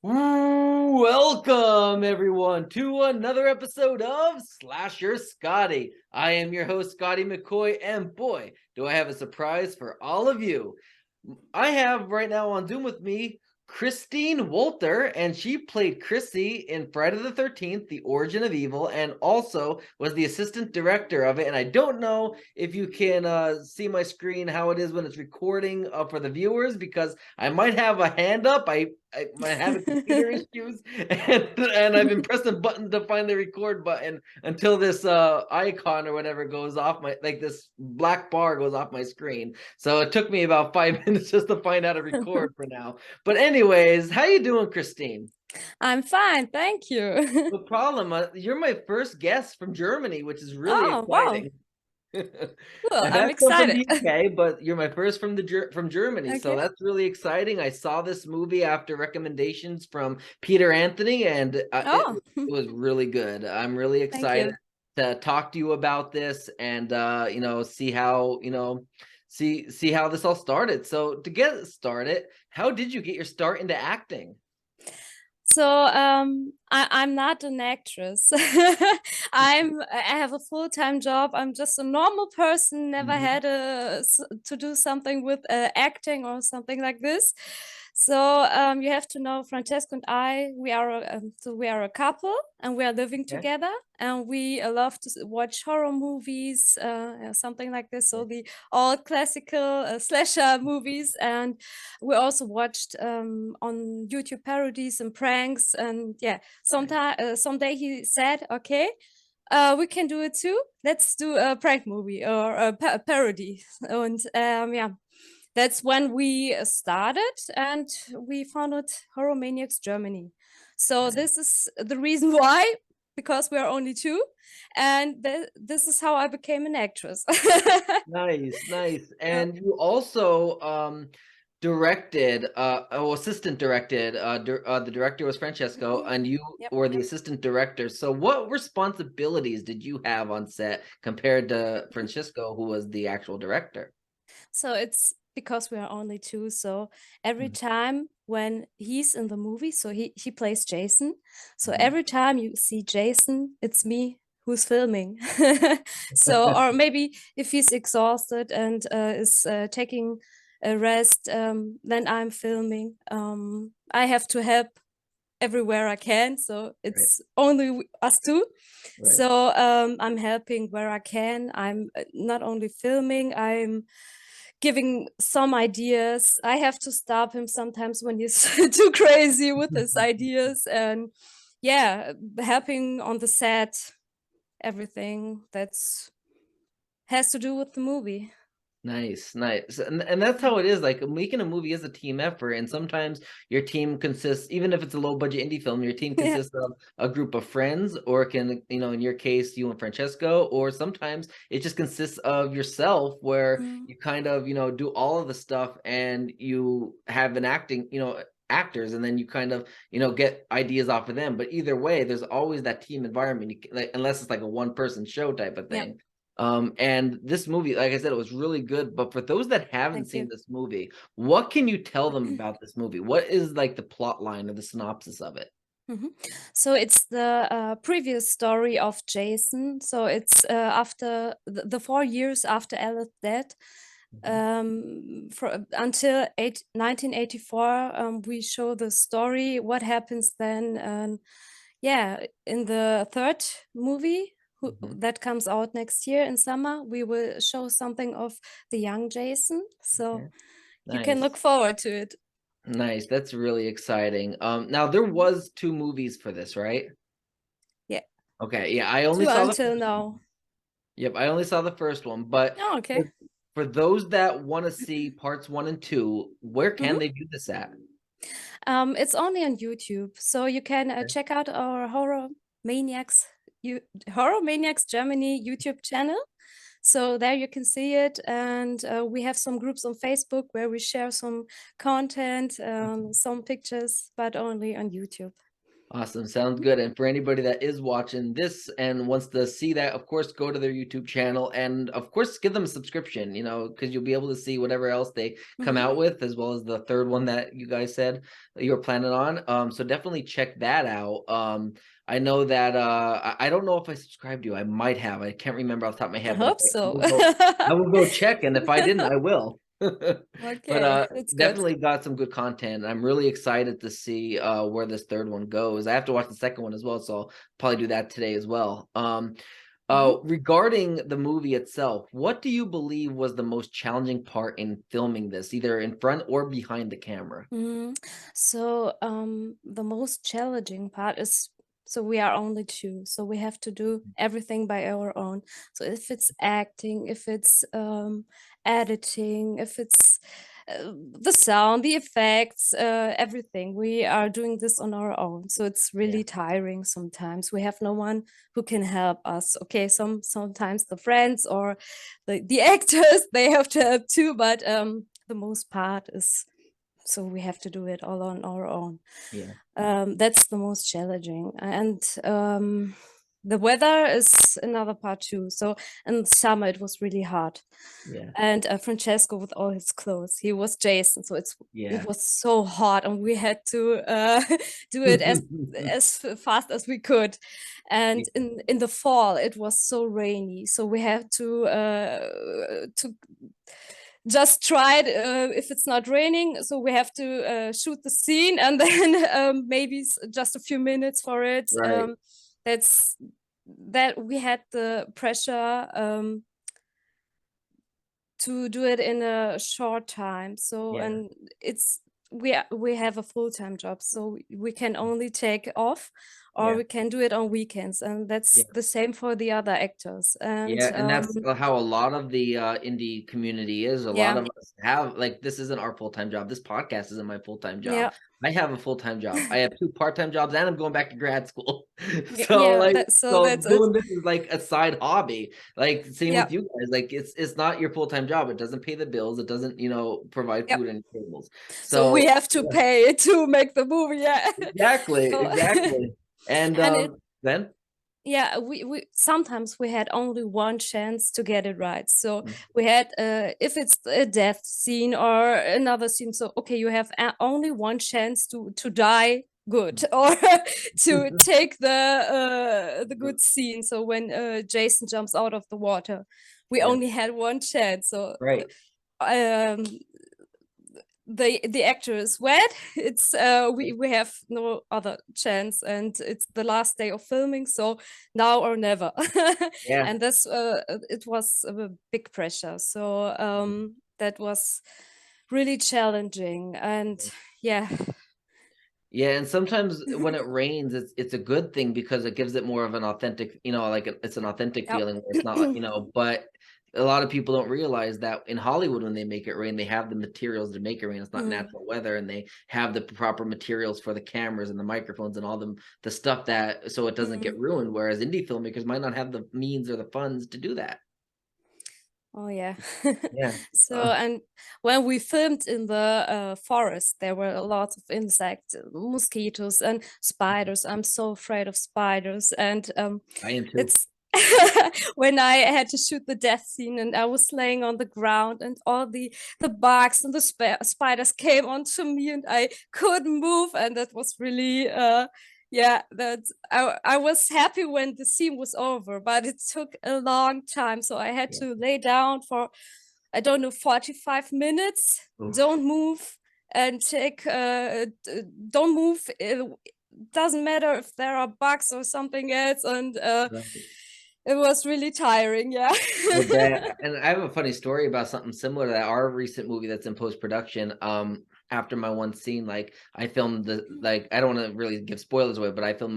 Welcome everyone to another episode of Slasher Scotty. I am your host Scotty McCoy, and boy, do I have a surprise for all of you. I have right now on Zoom with me Christine Wolter, and she played Chrissi in Friday the 13th, The Origin of Evil, and also was the assistant director of it. And I don't know if you can see my screen, how it is when it's recording for the viewers, because I might have a hand up. I might have computer issues, and I've been pressing buttons to find the record button until this icon or whatever goes off this black bar goes off my screen. So it took me about 5 minutes just to find how to record for now. But anyways, how you doing, Christine? I'm fine, thank you. No problem. You're my first guest from Germany, which is really Oh, wow. exciting. Cool. I've I'm had some from excited. the UK, but you're my first from Germany, so Okay. that's really exciting. I saw this movie after recommendations from Peter Anthony, and Oh, it was really good. I'm really thank excited you. to talk to you about this and see how see how this all started. So to get started, how did you get your start into acting? I'm not an actress. I have a full-time job. I'm just a normal person, never Mhm. had to do something with acting or something like this. You have to know Francesco and I, we are a couple and we are living Okay. together and we love to watch horror movies, something like this. So the all classical slasher movies, and we also watched on YouTube parodies and pranks. And yeah, someday he said, "Okay, we can do it too. Let's do a prank movie or a parody." And yeah, that's when we started, and we founded Horror Maniacs Germany. So Nice. this is the reason why, because we are only two, and this is how I became an actress. Nice, nice. Yeah. And you also directed assistant directed the director was Francesco Mhm. and you Yep. were the assistant director. So what responsibilities did you have on set compared to Francesco, who was the actual director? So it's because we are only two. So every Mhm. time when he's in the movie, so he plays Jason. So Mhm. every time you see Jason, it's me who's filming. So or maybe if he's exhausted and is taking a rest, then I'm filming. I have to help everywhere I can. So Right, it's only us two. right. So I'm helping where I can. I'm not only filming, I'm giving some ideas. I have to stop him sometimes when he's too crazy with his ideas. And yeah, helping on the set, everything that's has to do with the movie. Nice, nice. And that's how it is. Like making a movie is a team effort. And sometimes your team consists, even if it's a low budget indie film, your team Yeah. consists of a group of friends, or it can, in your case, you and Francesco, or sometimes it just consists of yourself where Mm. you kind of, do all of the stuff and you have an actors, and then you kind of, get ideas off of them. But either way, there's always that team environment, like, unless it's like a one person show type of Yeah. thing. And this movie, like I said, it was really good. But for those that haven't Thank seen you. this movie, what can you tell them about this movie? What is like the plot line or the synopsis of it? Mhm. So it's the previous story of Jason. So it's after the 4 years after Ella's death, Mhm. until 1984. We show the story, what happens then. And yeah, in the third movie Mhm. that comes out next year in summer, we will show something of the young Jason. So Okay. you can look Nice. forward to it. Nice. That's really exciting. Now there Mhm. was two movies for this, right? Yeah, Okay. Yeah, I only two saw the until first one. now. Yep, I only saw the first one. But Oh, okay. for those that want to see parts one and two, where can Mhm. they view this at? It's only on YouTube, so you can check out our Maniacs, Horror Maniacs Germany YouTube channel. So there you can see it, and we have some groups on Facebook where we share some content, some pictures, but only on YouTube. Awesome. Sounds good. And for anybody that is watching this and wants to see that, of course, go to their YouTube channel and, of course, give them a subscription, because you'll be able to see whatever else they come Mhm. out with, as well as the third one that you guys said that you were planning on. So definitely check that out. I know that I don't know if I subscribed to you. I might have. I can't remember off the top of my I head, but hope so. I will go check. And if I didn't, I will. But Okay, that's good. definitely got some good content. I'm really excited to see where this third one goes. I have to watch the second one as well, so I'll probably do that today as well. Mhm. Regarding the movie itself, what do you believe was the most challenging part in filming this, either in front or behind the camera? Mhm. So, the most challenging part is, so we are only two, so we have to do everything by our own. So if it's acting, if it's editing, if it's the sound, the effects, everything, we are doing this on our own. So it's Yeah, really tiring sometimes. We have no one who can help us. Okay, sometimes the friends or the actors, they have to help too, but the most part is, so we have to do it all on our own. yeah, That's the most challenging. And the weather is another part too. So in summer it was really hot. yeah, And Francesco with all his clothes, he was Jason. So it yeah. was so hot, and we had to do it as fast as we could. Yeah, And in the fall it was so rainy, so we had to just tried, if it's not raining, so we have to shoot the scene, and then maybe just a few minutes for it. right. That's that we had the pressure to do it in a short time. So, Yeah, and it's, we have a full-time job, so we can only take off, or yeah. we can do it on weekends, and that's the same for the other actors. And Yeah, and that's how a lot of the indie community is. A lot yeah, of us have, like, this isn't our full-time job. This podcast isn't my full-time job. yeah. I have a full-time job. I have two part-time jobs, and I'm going back to grad school. So Yeah, like, so so that's it. doing this is like a side hobby. Like, same Yeah, with you guys. Like, it's not your full-time job. It doesn't pay the bills. It doesn't, provide yep. food and tables. So we So have to pay to make the movie, yeah. exactly, So exactly. And and it, then yeah, we sometimes we had only one chance to get it right. So we had, if it's a death scene or another scene, so okay, you have only one chance to die good, or to take the good scene. So when Jason jumps out of the water, we yeah, only had one chance. So right. um the actor is wet. It's we have no other chance, and it's the last day of filming, so now or never. Yeah. And this it was a big pressure, so that was really challenging. And yeah. Yeah, and sometimes when it rains, it's a good thing because it gives it more of an authentic, like it's an authentic Yep. feeling where it's not, but a lot of people don't realize that in Hollywood, when they make it rain, they have the materials to make it rain. It's not Mhm. natural weather, and they have the proper materials for the cameras and the microphones and all the stuff that so it doesn't get Mhm. ruined. Whereas indie filmmakers might not have the means or the funds to do that. Oh yeah. Yeah. So, and when we filmed in the forest, there were a lot of insects, mosquitoes and spiders. I'm so afraid of spiders. And I am too. it's when I had to shoot the death scene, and I was laying on the ground, and all the bugs and the spiders came onto me, and I couldn't move, and that was really yeah, that I was happy when the scene was over, but it took a long time. So I had Yeah. to lay down for, I don't know, 45 minutes, Oof. don't move, and take don't move. It doesn't matter if there are bugs or something else, and Right. it was really tiring. Yeah. I bet. And I have a funny story about something similar to that. Our recent movie that's in post production. After my one scene, like I filmed I don't want to really give spoilers away, but I filmed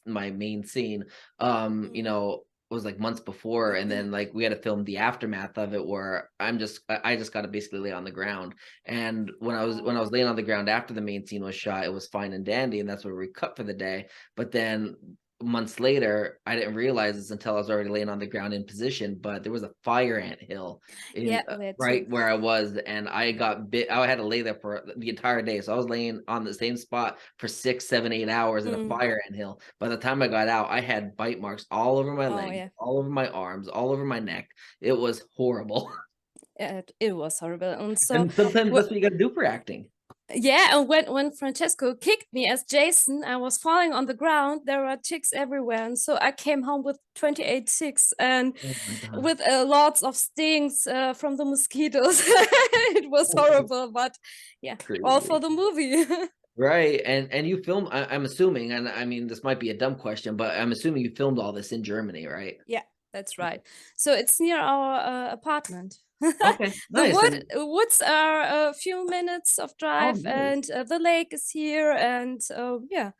my main scene. It was like months before, and then like we had to film the aftermath of it, where I just got to basically lay on the ground. And when I was laying on the ground after the main scene was shot, it was fine and dandy, and that's where we cut for the day. But then months later, I didn't realize this until I was already laying on the ground in position, but there was a fire ant hill in Yeah, there too. right where I was, and I got bit. I had to lay there for the entire day, so I was laying on the same spot for 6, 7, 8 hours in a Mm. fire ant hill. By the time I got out, I had bite marks all over my Oh legs, yeah. all over my arms, all over my neck. It was horrible. It was horrible. And so, And sometimes that's what you got to do for acting. yeah, and when Francesco kicked me as Jason, I was falling on the ground. There were ticks everywhere, and so I came home with 28 ticks and Oh my god. with lots of stings from the mosquitoes. It was horrible, but yeah, all for Crazy. the movie. Right. And you film, I'm assuming, and I mean, this might be a dumb question, but I'm assuming you filmed all this in Germany, right? Yeah, that's right. So it's near our apartment. Okay, The nice. And woods are a few minutes of oh, drive, nice, and the lake is here, and yeah,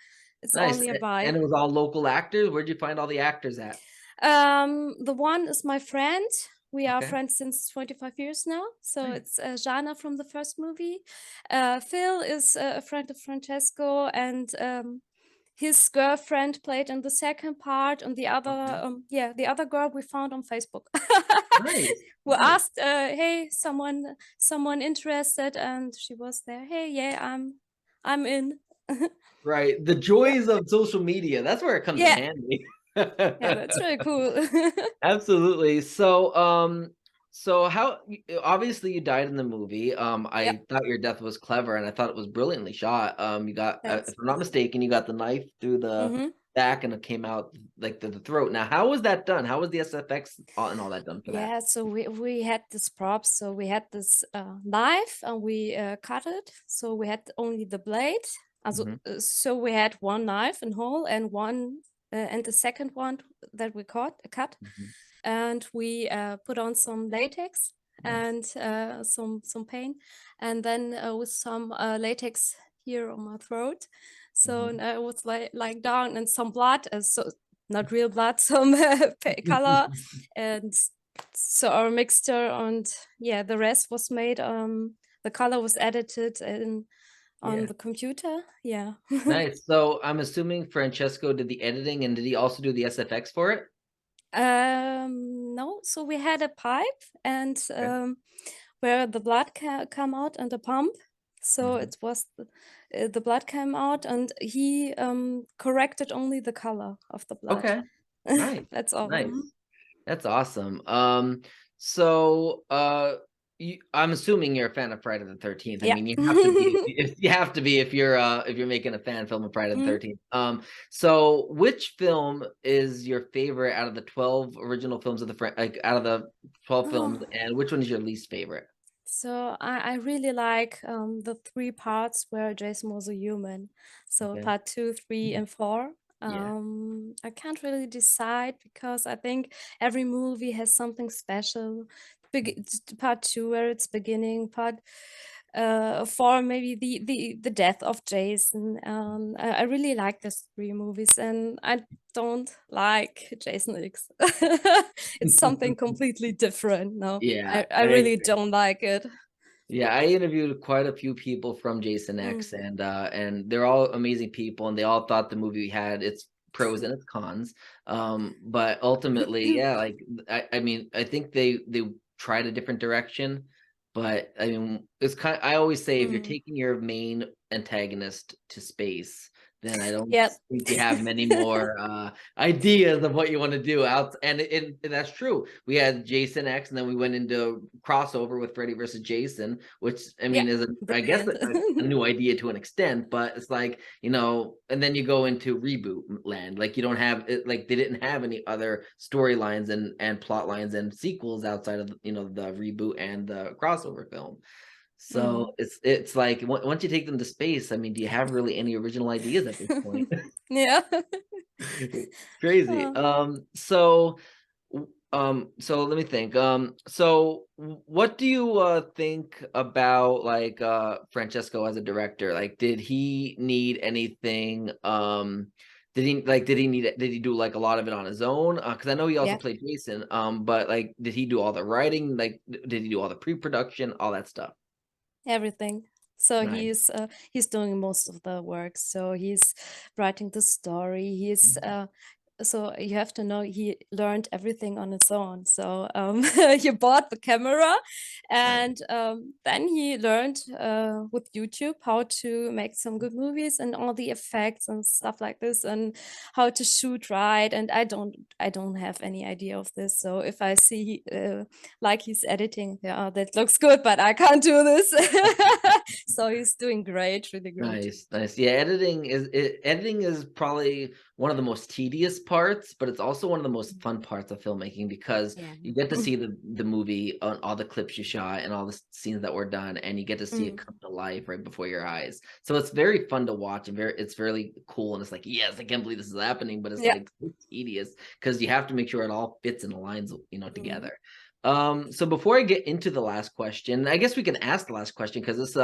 it's all nice. nearby. And it was all local actors. Where'd you find all the actors at? The one is my friend. We are Okay. friends since 25 years now. So Nice. it's Jana from the first movie. Phil is a friend of Francesco, and his girlfriend played in the second part, and the other, Okay. yeah, the other girl we found on Facebook. Nice. We Nice. asked, "Hey, someone interested?" And she was there. Hey, yeah, I'm in. Right. The Yeah, joys of social media. That's where it comes in yeah, handy. yeah. That's really cool. Absolutely. So how obviously you died in the movie. Yeah, I thought your death was clever and I thought it was brilliantly shot. You got, if thanks. I'm not mistaken, you got the knife through the Mm-hmm. back and it came out like the throat. Now, how was that done? How was the SFX and all that done for that? Yeah, so we had this prop. So we had this knife and we cut it. So we had only the blade. Also, Hmm. so we had one knife in whole and one and the second one that we cut, Hmm. and we put on some latex Nice. and some paint, and then with some latex here on my throat. So Hmm. and I was like down and some blood, so not real blood, some color, and so our mixture, and yeah, the rest was made. The color was edited in on Yeah. the computer. Yeah. Nice. So I'm assuming Francesco did the editing and did he also do the SFX for it? No, so we had a pipe and Okay. where the blood come out and the pump. So Mhm. it was the blood came out, and he corrected only the color of the blood. Okay. Nice. That's all. Mhm. Nice. That's awesome. So I'm assuming you're a fan of Friday the 13th. I Yeah. mean, you have to be if you have to be if you're making a fan film of Friday the Mhm. 13th. So which film is your favorite out of the 12 original films of like out of the 12 films, Oh, and which one is your least favorite? so I really like the three parts where Jason was a human. So Okay. part two, three, and four. Yeah. I can't really decide because I think every movie has something special. Part two where it's beginning, part four maybe the death of Jason. I really like these three movies, and I don't like Jason X. It's something completely different. No, Yeah, I really don't like it. yeah, I interviewed quite a few people from Jason Mm. X, and they're all amazing people, and they all thought the movie had its pros and its cons. But ultimately, yeah, like I mean, I think they tried a different direction, but I mean, it's kind. I always say if you're Mm. taking your main antagonist to space, then I don't Yeah. think you have many more ideas of what you want to do out. And that's true. We had Jason X, and then we went into crossover with Freddy versus Jason, which I Yeah. mean is I guess Brilliant. a new idea to an extent, but it's like, and then you go into reboot land. Like you don't have it, like they didn't have any other storylines and plot lines and sequels outside of the reboot and the crossover film. Mm. So it's like once you take them to space, I mean, do you have really any original ideas at this point? Yeah. Crazy. Uh, So let me think. So what do you think about like Francesco as a director? Like, did he need anything? Did he do like a lot of it on his own? Because I know he also yeah. played Jason. But like, did he do all the writing? Like, did he do all the pre-production, all that stuff? Everything. So Nice. he's doing most of the work. So he's writing the story. He's so you have to know he learned everything on his own. So he bought the camera, Nice. and then he learned with YouTube how to make some good movies and all the effects and stuff like this, and how to shoot right. And I don't have any idea of this. So if I see like he's editing, yeah, that looks good, but I can't do this. So he's doing great, really great. Nice, nice. Yeah, editing is probably one of the most tedious parts, but it's also one of the most fun parts of filmmaking because Yeah. you get to see the movie on all the clips you shot and all the scenes that were done, and you get to see it come to life right before your eyes. So it's very fun to watch and it's really cool. And it's like, yes, I can't believe this is happening, but it's Yeah. like so tedious because you have to make sure it all fits and aligns, together. So before I get into the last question, I guess we can ask the last question because this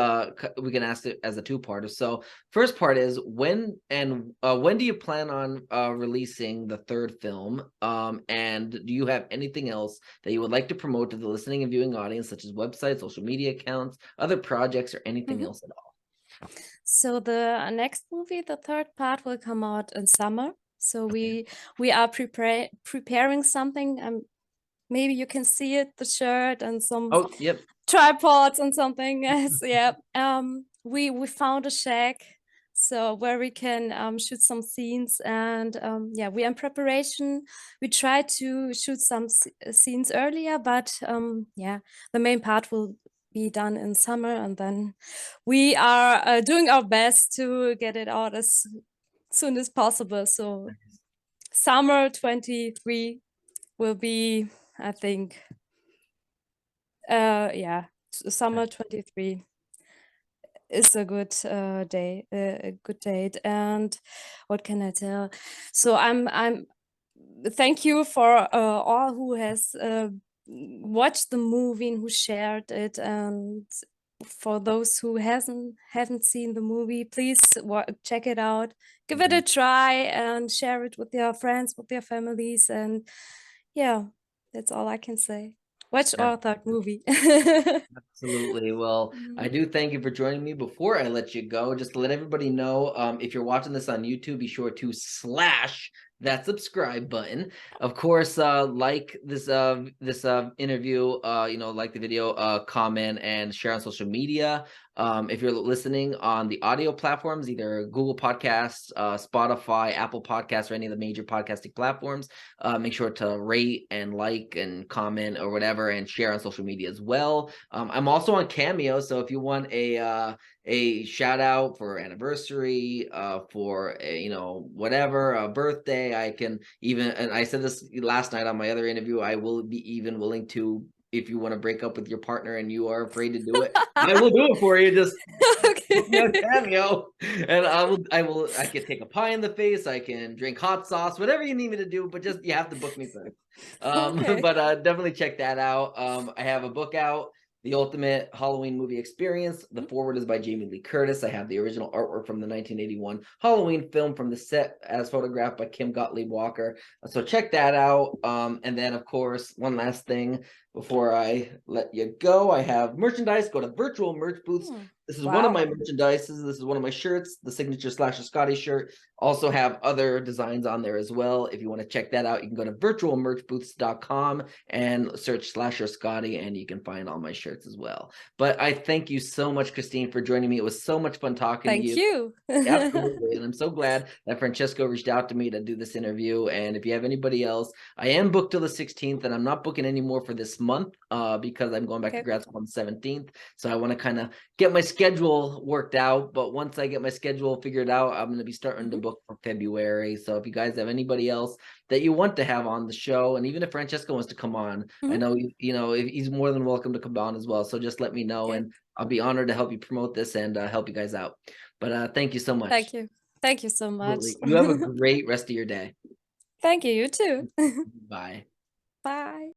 we can ask it as a two-parter. So first part is when do you plan on releasing the third film? And do you have anything else that you would like to promote to the listening and viewing audience, such as websites, social media accounts, other projects, or anything else at all? So the next movie, the third part, will come out in summer. So we are preparing something. Maybe you can see it, the shirt and some Oh, yep. tripods and something. Yes, yeah. We found a shack, so where we can shoot some scenes, and yeah, we are in preparation. We try to shoot some scenes earlier, but yeah, the main part will be done in summer, and then we are doing our best to get it out as soon as possible. So summer 23 will be, I think, yeah, summer 23 is a good day, a good date. And what can I tell? So I'm thank you for all who has watched the movie and who shared it, and for those who haven't seen the movie, please check it out, give it a try, and share it with your friends, with your families. And yeah, that's all I can say. Watch our third movie. Absolutely. Well, I do thank you for joining me. Before I let you go, just to let everybody know, if you're watching this on YouTube, be sure to slash that subscribe button. Of course, like this interview, like the video, comment and share on social media. If you're listening on the audio platforms, either Google Podcasts, Spotify, Apple Podcasts, or any of the major podcasting platforms, make sure to rate and like and comment or whatever, and share on social media as well. I'm also on Cameo, so if you want a shout out for anniversary, for whatever, a birthday, I can even, and I said this last night on my other interview, I will be even willing to, if you want to break up with your partner and you are afraid to do it, I will do it for you. Just book me on Cameo, and I can take a pie in the face, I can drink hot sauce, whatever you need me to do, but just you have to book me first. Okay. But definitely check that out. I have a book out, The Ultimate Halloween Movie Experience. The foreword is by Jamie Lee Curtis. I have the original artwork from the 1981 Halloween film from the set as photographed by Kim Gottlieb Walker. So check that out. And then, of course, one last thing before I let you go, I have merchandise. Go to virtual merch booths. This is one of my merchandises. This is one of my shirts, the signature Slasher Scotty shirt. Also have other designs on there as well. If you want to check that out, you can go to virtualmerchbooths.com and search Slasher Scotty, and you can find all my shirts as well. But I thank you so much, Christine, for joining me. It was so much fun talking to Thank you. you. Absolutely. And I'm so glad that Francesco reached out to me to do this interview. And if you have anybody else, I am booked till the 16th, and I'm not booking anymore for this month because I'm going back to grad school on the 17th. So I want to kind of get my schedule worked out. But once I get my schedule figured out, I'm going to be starting to book for February. So if you guys have anybody else that you want to have on the show, and even if Francesco wants to come on, I know, he's more than welcome to come on as well. So just let me know, and I'll be honored to help you promote this and help you guys out. But thank you so much. Thank you. Thank you so much. Absolutely. You have a great rest of your day. Thank you. You too. Bye. Bye.